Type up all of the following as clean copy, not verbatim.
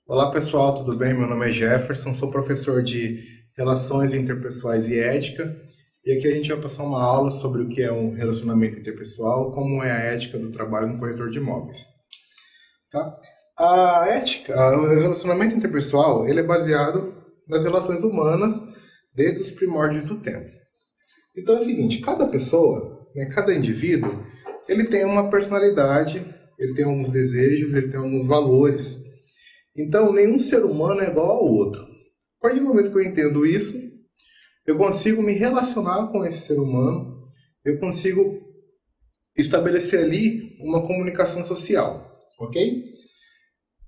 Olá pessoal, tudo bem? Meu nome é Jefferson, sou professor de Relações Interpessoais e Ética, e aqui a gente vai passar uma aula sobre o que é um relacionamento interpessoal, como é a ética do trabalho no corretor de imóveis. Tá? O relacionamento interpessoal, ele é baseado nas relações humanas desde os primórdios do tempo. Então é o seguinte, cada pessoa, né, cada indivíduo, ele tem uma personalidade, ele tem alguns desejos, ele tem alguns valores. Então, nenhum ser humano é igual ao outro. A partir do momento que eu entendo isso, eu consigo me relacionar com esse ser humano, eu consigo estabelecer ali uma comunicação social, ok?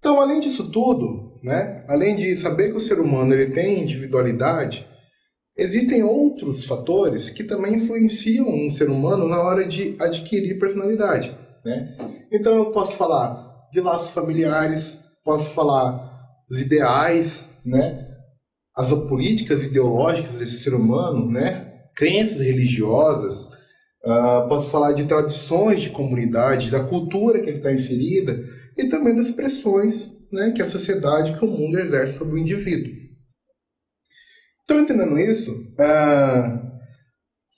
Então, além disso tudo, né, além de saber que o ser humano ele tem individualidade, existem outros fatores que também influenciam um ser humano na hora de adquirir personalidade, né? Então, eu posso falar de laços familiares, posso falar dos ideais, né? As políticas ideológicas desse ser humano, né? Crenças religiosas, posso falar de tradições de comunidade, da cultura que ele está inserida e também das pressões, né, que a sociedade, que o mundo exerce sobre o indivíduo. Então, entendendo isso,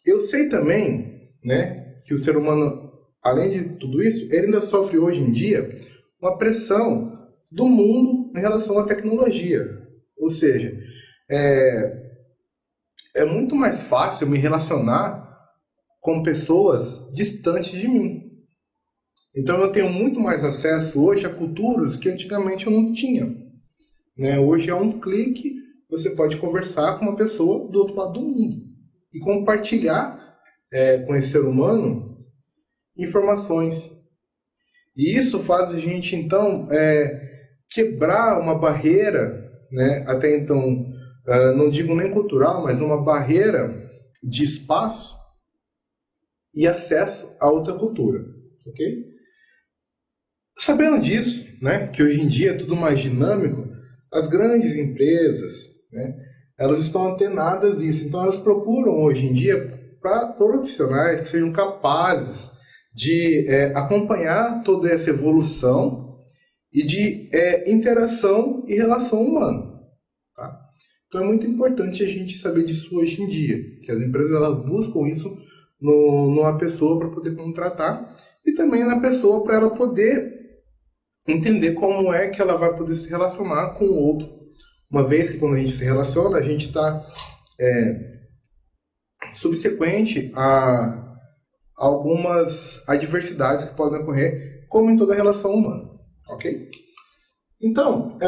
eu sei também, né, que o ser humano, além de tudo isso, ele ainda sofre hoje em dia uma pressão do mundo em relação à tecnologia. Ou seja, é muito mais fácil me relacionar com pessoas distantes de mim. Então eu tenho muito mais acesso hoje a culturas que antigamente eu não tinha. Né? Hoje é um clique, você pode conversar com uma pessoa do outro lado do mundo e compartilhar com esse ser humano informações. E isso faz a gente, então, quebrar uma barreira, né? Até então, não digo nem cultural, mas uma barreira de espaço e acesso a outra cultura, ok? Sabendo disso, né, que hoje em dia é tudo mais dinâmico, as grandes empresas, né, elas estão antenadas nisso. Então elas procuram hoje em dia para profissionais que sejam capazes de acompanhar toda essa evolução e de interação e relação humana. Tá? Então é muito importante a gente saber disso hoje em dia, que as empresas elas buscam isso numa pessoa para poder contratar e também na pessoa para ela poder entender como é que ela vai poder se relacionar com o outro. Uma vez que quando a gente se relaciona, a gente está subsequente a algumas adversidades que podem ocorrer, como em toda relação humana, ok? Então,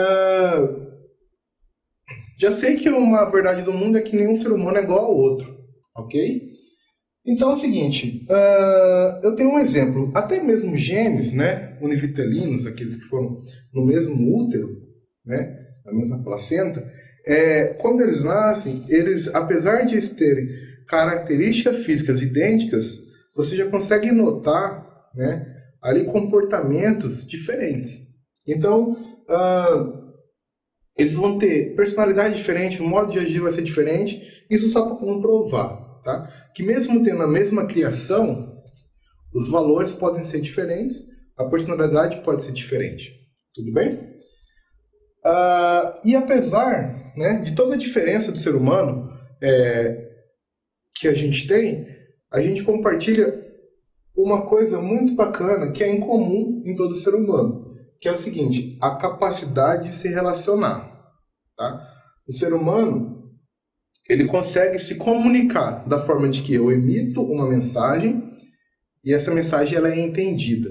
já sei que uma verdade do mundo é que nenhum ser humano é igual ao outro, ok? Então é o seguinte, eu tenho um exemplo, até mesmo gêmeos, né, univitelinos, aqueles que foram no mesmo útero, né, na mesma placenta, quando eles nascem, eles, apesar de eles terem características físicas idênticas, você já consegue notar, né, ali comportamentos diferentes. Então, eles vão ter personalidade diferente, o modo de agir vai ser diferente, isso só para comprovar. Tá? Que mesmo tendo a mesma criação, os valores podem ser diferentes, a personalidade pode ser diferente. Tudo bem? E apesar, né, de toda a diferença do ser humano que a gente compartilha uma coisa muito bacana que é incomum em todo ser humano, que é o seguinte, a capacidade de se relacionar. Tá? O ser humano ele consegue se comunicar da forma de que eu emito uma mensagem e essa mensagem ela é entendida.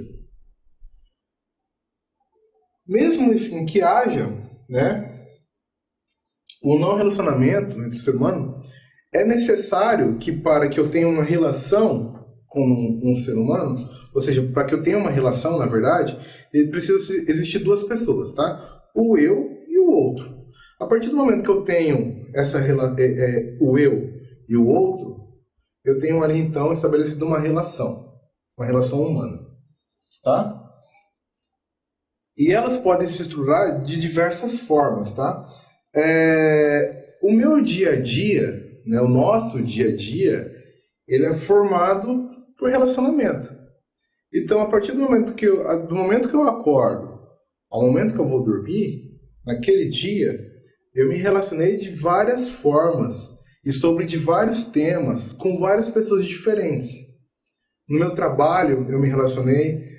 Mesmo assim que haja, né, o não relacionamento entre o ser humano, é necessário que para que eu tenha uma relação com um ser humano, ou seja, para que eu tenha uma relação, na verdade, precisa existir duas pessoas, tá? O eu e o outro. A partir do momento que eu tenho o eu e o outro, eu tenho ali então estabelecido uma relação humana, tá? E elas podem se estruturar de diversas formas, tá? O meu dia a dia, né, o nosso dia a dia, ele é formado por relacionamento. Então, a partir do momento que eu acordo, ao momento que eu vou dormir, naquele dia, eu me relacionei de várias formas e sobre de vários temas com várias pessoas diferentes. No meu trabalho, eu me relacionei,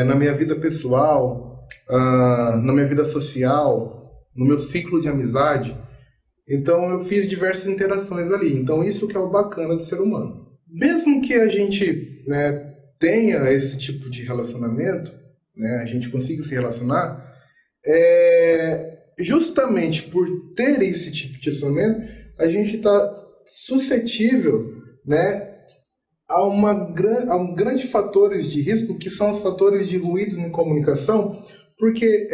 na minha vida pessoal, na minha vida social, no meu ciclo de amizade. Então, eu fiz diversas interações ali. Então, isso que é o bacana do ser humano. Mesmo que a gente, né, tenha esse tipo de relacionamento, né, a gente consiga se relacionar, justamente por ter esse tipo de relacionamento, a gente está suscetível, né, a um grande fatores de risco, que são os fatores de ruído em comunicação, porque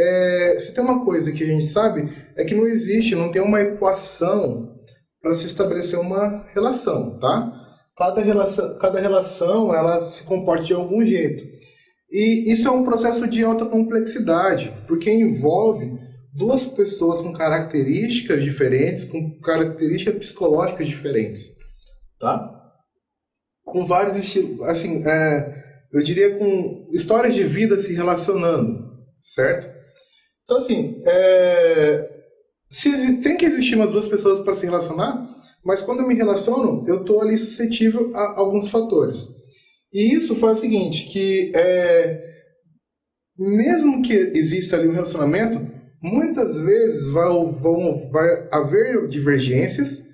se tem uma coisa que a gente sabe, é que não tem uma equação para se estabelecer uma relação, tá? Cada relação, ela se comporta de algum jeito. E isso é um processo de alta complexidade, porque envolve duas pessoas com características diferentes, com características psicológicas diferentes, tá? Com vários estilos, assim, eu diria com histórias de vida se relacionando, certo? Então, assim, tem que existir umas duas pessoas para se relacionar, mas quando eu me relaciono, eu estou ali suscetível a alguns fatores. E isso faz o seguinte, que mesmo que exista ali um relacionamento, muitas vezes vai haver divergências,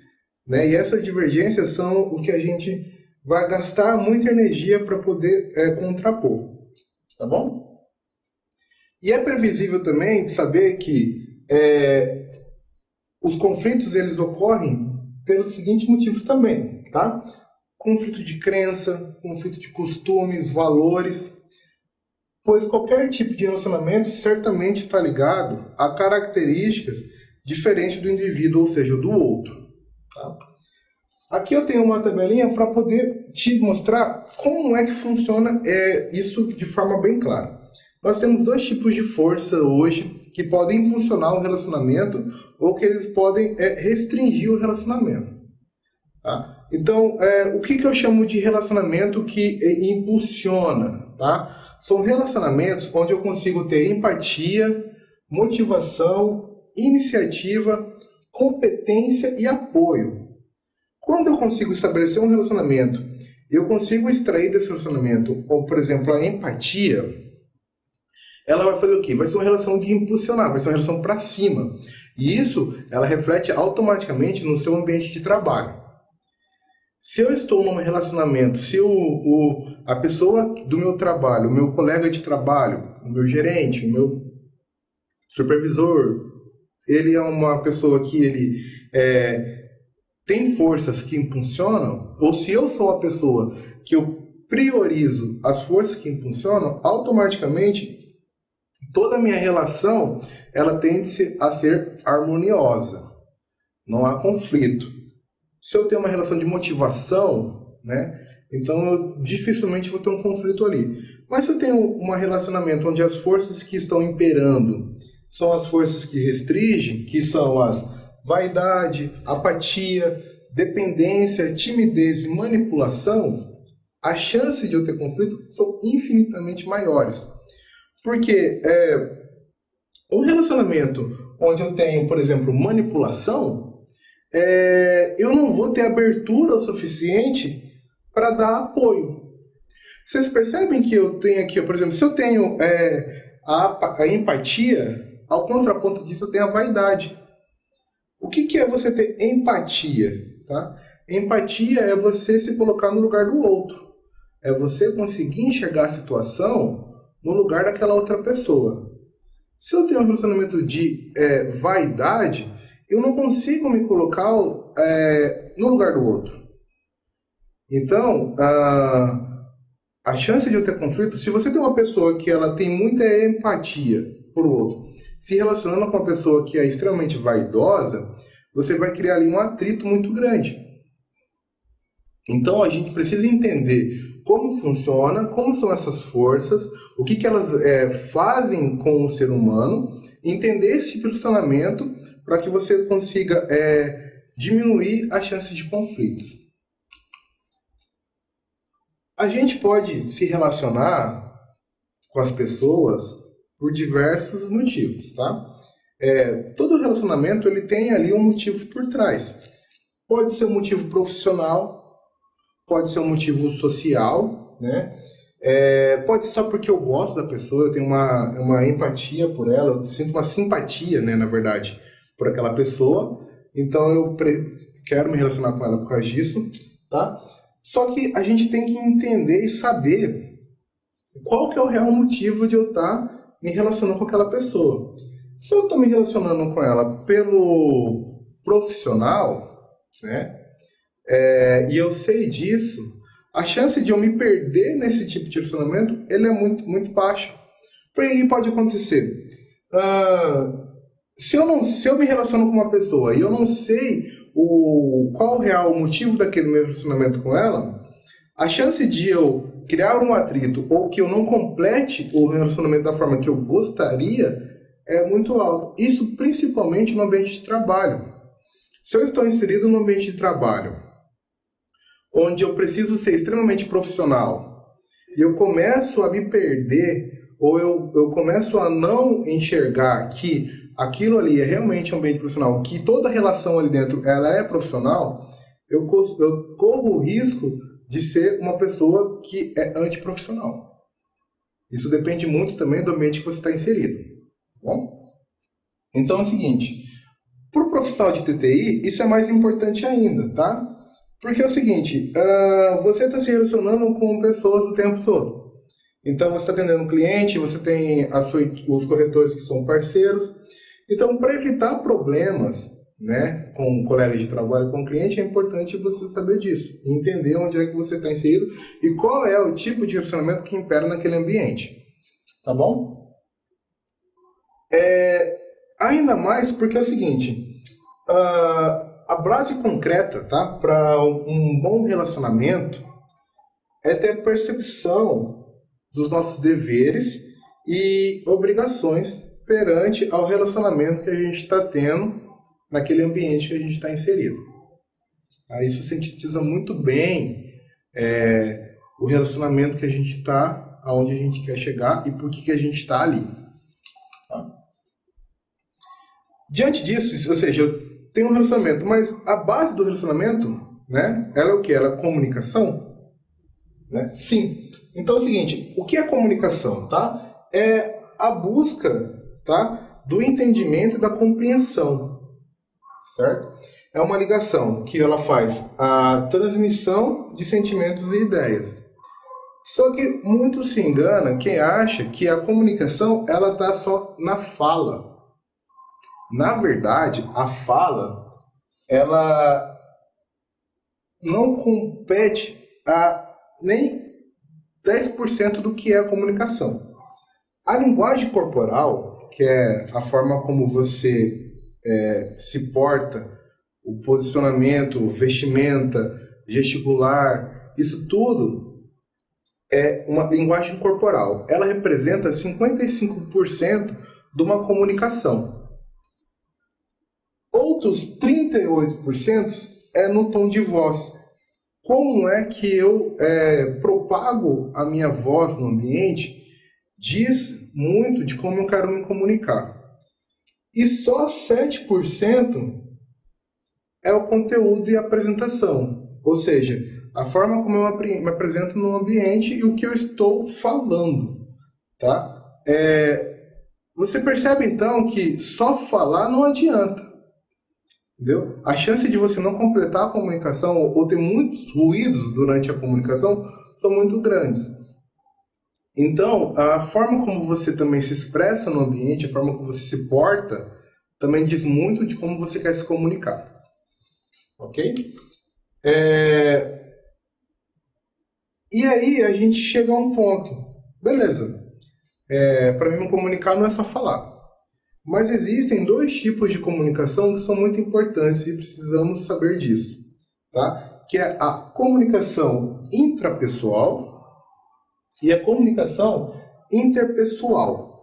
né? E essas divergências são o que a gente vai gastar muita energia para poder contrapor, tá bom? E é previsível também saber que os conflitos eles ocorrem pelos seguintes motivos também, tá? Conflito de crença, conflito de costumes, valores, pois qualquer tipo de relacionamento certamente está ligado a características diferentes do indivíduo, ou seja, do outro, tá? Aqui eu tenho uma tabelinha para poder te mostrar como é que funciona isso de forma bem clara. Nós temos dois tipos de força hoje que podem impulsionar o relacionamento ou que eles podem restringir o relacionamento. Tá? Então, o que eu chamo de relacionamento que impulsiona? Tá? São relacionamentos onde eu consigo ter empatia, motivação, iniciativa, competência e apoio. Quando eu consigo estabelecer um relacionamento, eu consigo extrair desse relacionamento, ou, por exemplo, a empatia, ela vai fazer o quê? Vai ser uma relação de impulsionar, vai ser uma relação para cima. E isso, ela reflete automaticamente no seu ambiente de trabalho. Se eu estou num relacionamento, se a pessoa do meu trabalho, o meu colega de trabalho, o meu gerente, o meu supervisor, ele é uma pessoa que ele tem forças que impulsionam, ou se eu sou a pessoa que eu priorizo as forças que impulsionam, automaticamente toda a minha relação ela tende a ser harmoniosa, não há conflito. Se eu tenho uma relação de motivação, né, então eu dificilmente vou ter um conflito ali. Mas se eu tenho um relacionamento onde as forças que estão imperando são as forças que restringem, que são as vaidade, apatia, dependência, timidez e manipulação, as chances de eu ter conflito são infinitamente maiores. Porque um relacionamento onde eu tenho, por exemplo, manipulação, eu não vou ter abertura o suficiente para dar apoio. Vocês percebem que eu tenho aqui, por exemplo, se eu tenho a empatia, ao contraponto disso eu tenho a vaidade. O que é você ter empatia? Tá? Empatia é você se colocar no lugar do outro. É você conseguir enxergar a situação no lugar daquela outra pessoa. Se eu tenho um relacionamento de vaidade, eu não consigo me colocar no lugar do outro. Então, a chance de eu ter conflito, se você tem uma pessoa que ela tem muita empatia por outro, se relacionando com uma pessoa que é extremamente vaidosa, você vai criar ali um atrito muito grande. Então a gente precisa entender como funciona, como são essas forças, o que elas fazem com o ser humano, entender esse funcionamento para que você consiga diminuir a chance de conflitos. A gente pode se relacionar com as pessoas por diversos motivos, tá? Todo relacionamento ele tem ali um motivo por trás. Pode ser um motivo profissional, pode ser um motivo social, né? Pode ser só porque eu gosto da pessoa, eu tenho uma empatia por ela, eu sinto uma simpatia, né, na verdade, por aquela pessoa. Então eu quero me relacionar com ela por causa disso, tá? Só que a gente tem que entender e saber qual que é o real motivo de eu estar me relacionando com aquela pessoa. Se eu estou me relacionando com ela pelo profissional, né, e eu sei disso, a chance de eu me perder nesse tipo de relacionamento ele é muito, muito baixa. Por aí pode acontecer. Se eu me relaciono com uma pessoa e eu não sei qual o real motivo daquele meu relacionamento com ela, a chance de eu criar um atrito ou que eu não complete o relacionamento da forma que eu gostaria é muito alto. Isso principalmente no ambiente de trabalho. Se eu estou inserido no ambiente de trabalho, onde eu preciso ser extremamente profissional, e eu começo a me perder, ou eu começo a não enxergar que aquilo ali é realmente um ambiente profissional, que toda relação ali dentro ela é profissional, eu corro o risco de ser uma pessoa que é antiprofissional. Isso depende muito também do ambiente que você está inserido. Tá bom? Então é o seguinte, para o profissional de TTI, isso é mais importante ainda, tá? Porque é o seguinte, você está se relacionando com pessoas o tempo todo. Então você está atendendo um cliente, você tem os corretores que são parceiros. Então, para evitar problemas, né, com colegas de trabalho, com cliente, é importante você saber disso, entender onde é que você está inserido e qual é o tipo de relacionamento que impera naquele ambiente. Tá bom? Ainda mais porque é o seguinte, a base concreta, tá, para um bom relacionamento é ter percepção dos nossos deveres e obrigações perante ao relacionamento que a gente está tendo naquele ambiente que a gente está inserido. Isso sintetiza muito bem o relacionamento que a gente está, aonde a gente quer chegar e por que a gente está ali. Tá? Diante disso, ou seja, eu tenho um relacionamento, mas a base do relacionamento, né, ela é o quê? Ela é comunicação? Né? Sim. Então é o seguinte, o que é comunicação? Tá? É a busca, tá, do entendimento e da compreensão, certo? É uma ligação que ela faz a transmissão de sentimentos e ideias. Só que muito se engana quem acha que a comunicação ela está só na fala. Na verdade, a fala ela não compete a nem 10% do que é a comunicação. A linguagem corporal, que é a forma como você se porta, o posicionamento, vestimenta, gesticular, isso tudo é uma linguagem corporal. Ela representa 55% de uma comunicação. Outros 38% é no tom de voz. Como é que eu propago a minha voz no ambiente diz muito de como eu quero me comunicar. E só 7% é o conteúdo e a apresentação. Ou seja, a forma como eu me apresento no ambiente e o que eu estou falando. Tá? Você percebe então que só falar não adianta. Entendeu? A chance de você não completar a comunicação ou ter muitos ruídos durante a comunicação são muito grandes. Então, a forma como você também se expressa no ambiente, a forma como você se porta, também diz muito de como você quer se comunicar. Ok? E aí a gente chega a um ponto. Beleza. Para mim me comunicar não é só falar. Mas existem dois tipos de comunicação que são muito importantes e precisamos saber disso. Tá? Que é a comunicação intrapessoal e a comunicação interpessoal.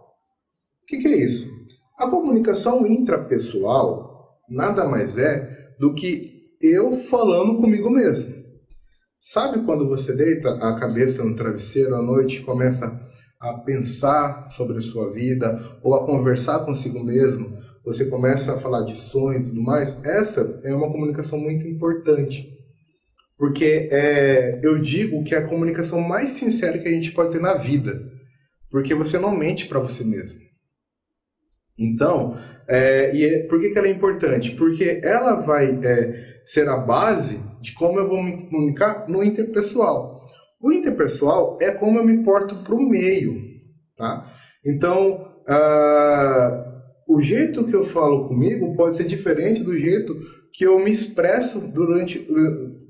O que é isso? A comunicação intrapessoal nada mais é do que eu falando comigo mesmo. Sabe quando você deita a cabeça no travesseiro à noite e começa a pensar sobre a sua vida ou a conversar consigo mesmo você começa a falar de sonhos e tudo mais, essa é uma comunicação muito importante. Porque eu digo que é a comunicação mais sincera que a gente pode ter na vida. Porque você não mente para você mesmo. Então, por que ela é importante? Porque ela vai ser a base de como eu vou me comunicar no interpessoal. O interpessoal é como eu me porto para o meio. Tá? Então, o jeito que eu falo comigo pode ser diferente do jeito que eu me expresso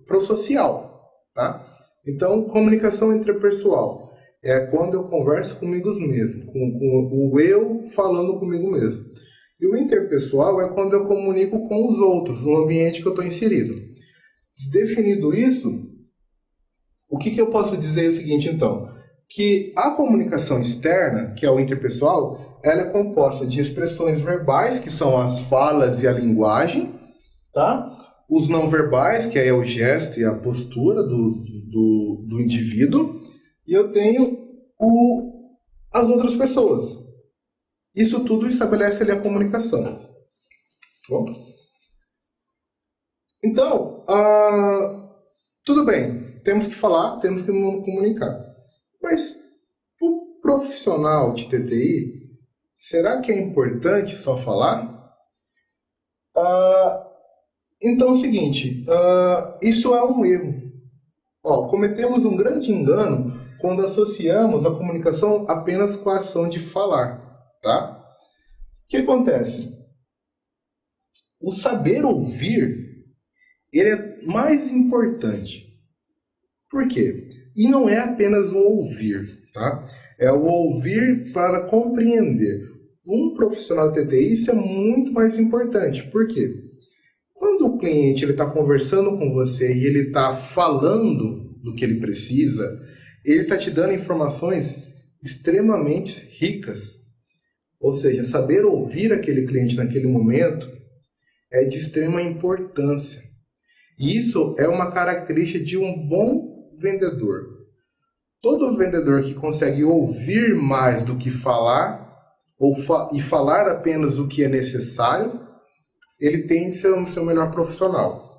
pro social, tá? Então, comunicação interpessoal é quando eu converso comigo mesmo, com o eu falando comigo mesmo. E o interpessoal é quando eu comunico com os outros, no ambiente que eu estou inserido. Definido isso, o que eu posso dizer é o seguinte, então, que a comunicação externa, que é o interpessoal, ela é composta de expressões verbais, que são as falas e a linguagem, tá? Os não verbais, que é o gesto e a postura do indivíduo, e eu tenho as outras pessoas. Isso tudo estabelece ali a comunicação. Bom? Então, tudo bem, temos que falar, temos que comunicar. Mas, para o profissional de TTI, será que é importante só falar? Então é o seguinte, isso é um erro. Cometemos um grande engano quando associamos a comunicação apenas com a ação de falar, tá? O que acontece? O saber ouvir, ele é mais importante. Por quê? E não é apenas o ouvir, tá? É o ouvir para compreender. Um profissional de TTI, isso é muito mais importante. Por quê? Quando o cliente está conversando com você e ele está falando do que ele precisa, ele está te dando informações extremamente ricas. Ou seja, saber ouvir aquele cliente naquele momento é de extrema importância. E isso é uma característica de um bom vendedor. Todo vendedor que consegue ouvir mais do que falar, e falar apenas o que é necessário, ele tem de ser o seu melhor profissional.